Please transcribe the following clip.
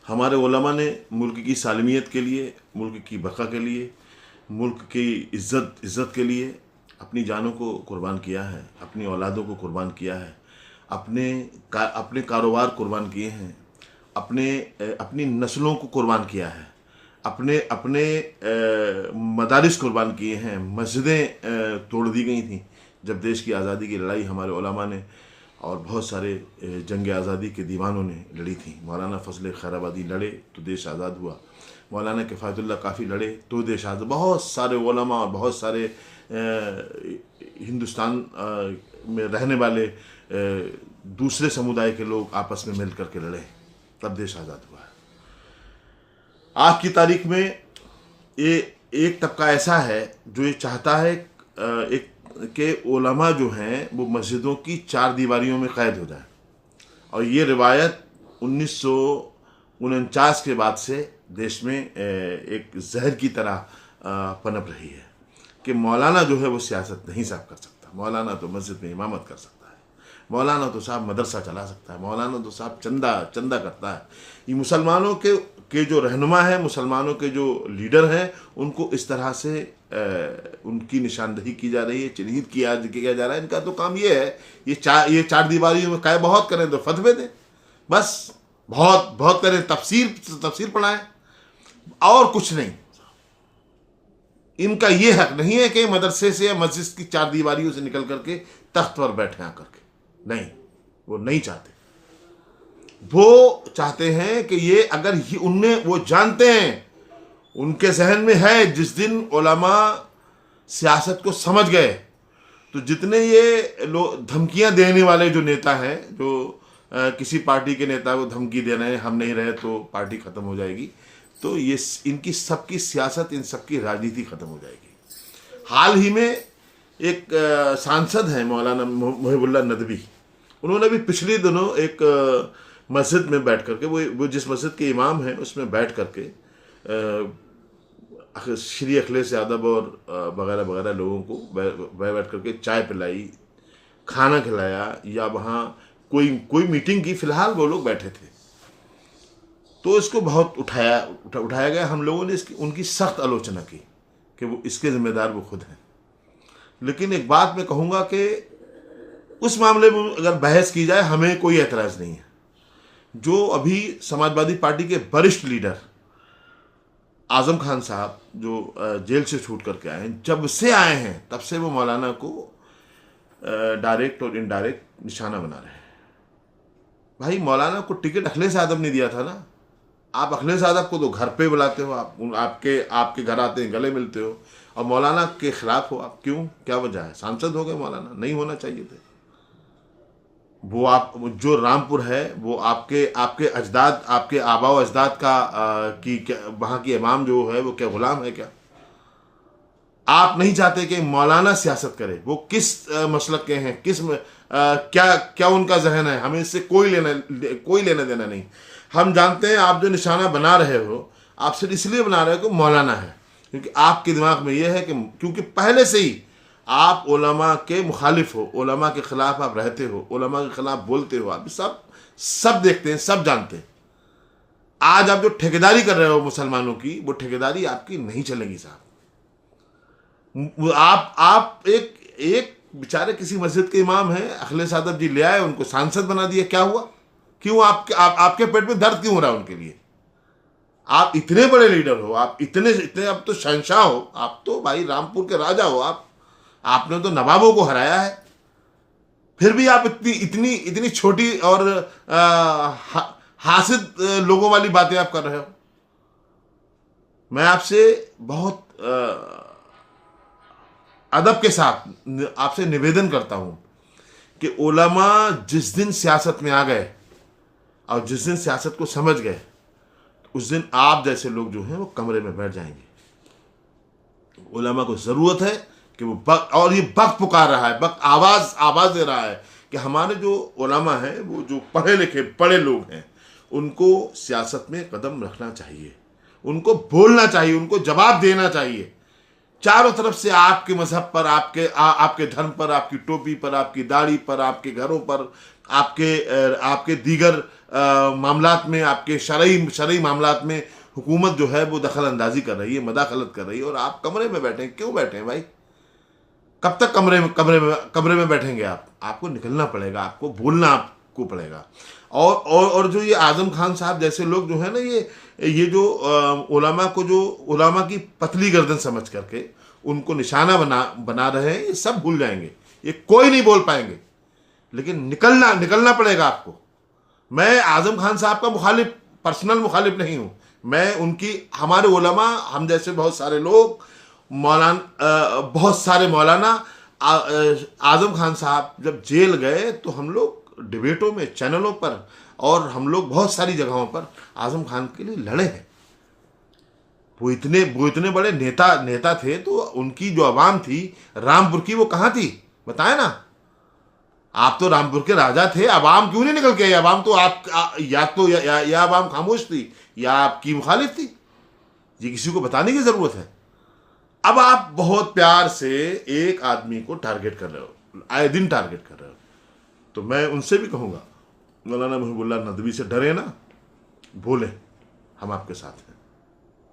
हमारे उलमा ने मुल्क की सालमियत के लिए, मुल्क की बका के लिए, मुल्क की इज़्ज़त के लिए अपनी जानों को कुर्बान किया है, अपनी औलादों को कुर्बान किया है, अपने कारोबार कुर्बान किए हैं, अपनी नस्लों को कुर्बान किया है, अपने अपने मदारिस कुर्बान किए हैं। मस्जिदें तोड़ दी गई थी जब देश की आज़ादी की लड़ाई हमारे उलमा ने और बहुत सारे जंग आज़ादी के दीवानों ने लड़ी थी। मौलाना फजल खैराबादी लड़े तो देश आज़ाद हुआ, मौलाना किफ़ायतुल्लाह काफ़ी लड़े तो देश आज़ाद। बहुत सारे उलमा और बहुत सारे हिंदुस्तान में रहने वाले दूसरे समुदाय के लोग आपस में मिल करके लड़े, तब देश आज़ाद हुआ है। आज की तारीख में ये एक तबका ऐसा है जो ये चाहता है कि उलमा जो हैं वो मस्जिदों की चार दीवारियों में क़ैद हो जाए, और ये रिवायत 1949 के बाद से देश में एक जहर की तरह पनप रही है कि मौलाना जो है वो सियासत नहीं साहब कर सकता, मौलाना तो मस्जिद में इमामत कर सकता है, मौलाना तो साहब मदरसा चला सकता है, मौलाना तो साहब चंदा करता है। ये मुसलमानों के जो रहनुमा है, मुसलमानों के जो लीडर हैं, उनको इस तरह से उनकी निशानदही की जा रही है, चिन्हित किया जा रहा है। इनका तो काम ये है, ये चार दीवारियों में काय बहुत करें तो फतवे दें, बस बहुत बहुत करें, तफसीर पढ़ाएं और कुछ नहीं। इनका ये हक नहीं है कि मदरसे से या मस्जिद की चार दीवारियों से निकल करके तख्त पर बैठे आकर के, नहीं, वो नहीं चाहते। वो चाहते हैं कि ये अगर उनमें वो जानते हैं, उनके जहन में है, जिस दिन उलमा सियासत को समझ गए तो जितने ये लोग धमकियां देने वाले जो नेता हैं, जो किसी पार्टी के नेता को धमकी दे रहे हैं हम नहीं रहे तो पार्टी ख़त्म हो जाएगी, तो ये इनकी सबकी सियासत, इन सबकी राजनीति ख़त्म हो जाएगी। हाल ही में एक सांसद हैं मौलाना मुहिबुल्लाह नदवी, उन्होंने भी पिछले दिनों एक मस्जिद में बैठ करके, वो जिस मस्जिद के इमाम हैं उसमें बैठ करके श्री अखिलेश यादव और वगैरह वगैरह लोगों को बैठ करके चाय पिलाई, खाना खिलाया, या वहाँ कोई मीटिंग की। फ़िलहाल वो लोग बैठे थे तो इसको बहुत उठाया गया। हम लोगों ने उनकी सख्त आलोचना की कि वो इसके ज़िम्मेदार वो खुद हैं। लेकिन एक बात मैं कहूँगा कि उस मामले में अगर बहस की जाए, हमें कोई एतराज़ नहीं है। जो अभी समाजवादी पार्टी के वरिष्ठ लीडर आज़म खान साहब जो जेल से छूट करके आए हैं, जब से आए हैं तब से वो मौलाना को डायरेक्ट और इनडायरेक्ट निशाना बना रहे हैं। भाई, मौलाना को टिकट अखिलेश यादव ने दिया था ना, आप अखिलेश यादव को तो घर पे बुलाते हो, आपके घर आते हैं, गले मिलते हो, और मौलाना के खिलाफ हो आप। क्यों, क्या वजह है? सांसद हो गए मौलाना, नहीं होना चाहिए थे। वो आप जो रामपुर है वो आपके अजदाद, आपके आबा व अजदाद का वहाँ की इमाम जो है वो क्या गुलाम है क्या? आप नहीं चाहते कि मौलाना सियासत करे। वो किस मसलक के हैं, क्या उनका जहन है, हमें इससे कोई लेना देना नहीं। हम जानते हैं आप जो निशाना बना रहे हो, आप सिर्फ इसलिए बना रहे हो कि मौलाना है, क्योंकि आपके दिमाग में यह है कि क्योंकि पहले से ही आप उलमा के मुखालिफ हो, उलमा के खिलाफ आप रहते हो, उलमा के खिलाफ बोलते हो, आप सब देखते हैं, सब जानते हैं। आज आप जो ठेकेदारी कर रहे हो मुसलमानों की, वो ठेकेदारी आपकी नहीं चलेगी साहब। आप एक बेचारे किसी मस्जिद के इमाम हैं, अखिलेश यादव जी ले आए, उनको सांसद बना दिया। क्या हुआ? क्यों आपके पेट में दर्द क्यों हो रहा है उनके लिए? आप इतने बड़े लीडर हो, आप इतने अब तो शहंशाह हो, आप तो भाई रामपुर के राजा हो। आपने तो नवाबों को हराया है, फिर भी आप इतनी छोटी और हासिद लोगों वाली बातें आप कर रहे हो। मैं आपसे बहुत अदब के साथ आपसे निवेदन करता हूं कि उलमा जिस दिन सियासत में आ गए और जिस दिन सियासत को समझ गए, उस दिन आप जैसे लोग जो हैं वो कमरे में बैठ जाएंगे। उलमा को ज़रूरत है कि वो और ये वक्त पुकार रहा है, वक्त आवाज़ दे रहा है कि हमारे जो उलमा हैं, वो जो पढ़े लिखे बड़े लोग हैं, उनको सियासत में कदम रखना चाहिए, उनको बोलना चाहिए, उनको जवाब देना चाहिए। चारों तरफ से आपके मजहब पर, आपके धर्म पर, आपकी टोपी पर, आपकी दाढ़ी पर, आपके घरों पर, आपके दीगर मामलात में, आपके शरई मामलात में हुकूमत जो है वो दखल अंदाजी कर रही है, मदाखलत कर रही है, और आप कमरे में बैठे हैं। क्यों बैठे हैं भाई? कब तक कमरे में बैठेंगे आप? आपको निकलना पड़ेगा, आपको बोलना आपको पड़ेगा। और जो ये आजम खान साहब जैसे लोग जो है ना, ये जो उलामा की पतली गर्दन समझ करके उनको निशाना बना रहे हैं, ये सब भूल जाएंगे, ये कोई नहीं बोल पाएंगे। लेकिन निकलना पड़ेगा आपको। मैं आजम खान साहब का पर्सनल मुखालिफ नहीं हूं। मैं हमारे उलमा, हम जैसे बहुत सारे लोग, बहुत सारे मौलाना, आजम खान साहब जब जेल गए तो हम लोग डिबेटों में, चैनलों पर, और हम लोग बहुत सारी जगहों पर आजम खान के लिए लड़े हैं। वो इतने बड़े नेता थे, तो उनकी जो आवाम थी रामपुर की, वो कहाँ थी बताए ना। आप तो रामपुर के राजा थे, आवाम क्यों नहीं निकल के आई? आवाम तो या आवाम खामोश थी या आपकी मुखालिफ थी। ये किसी को बताने की जरूरत है। अब आप बहुत प्यार से एक आदमी को टारगेट कर रहे हो, आए दिन टारगेट कर रहे हो। तो मैं उनसे भी कहूंगा, मौलाना मुहिबुल्लाह नदवी से डरे ना, बोले हम आपके साथ हैं।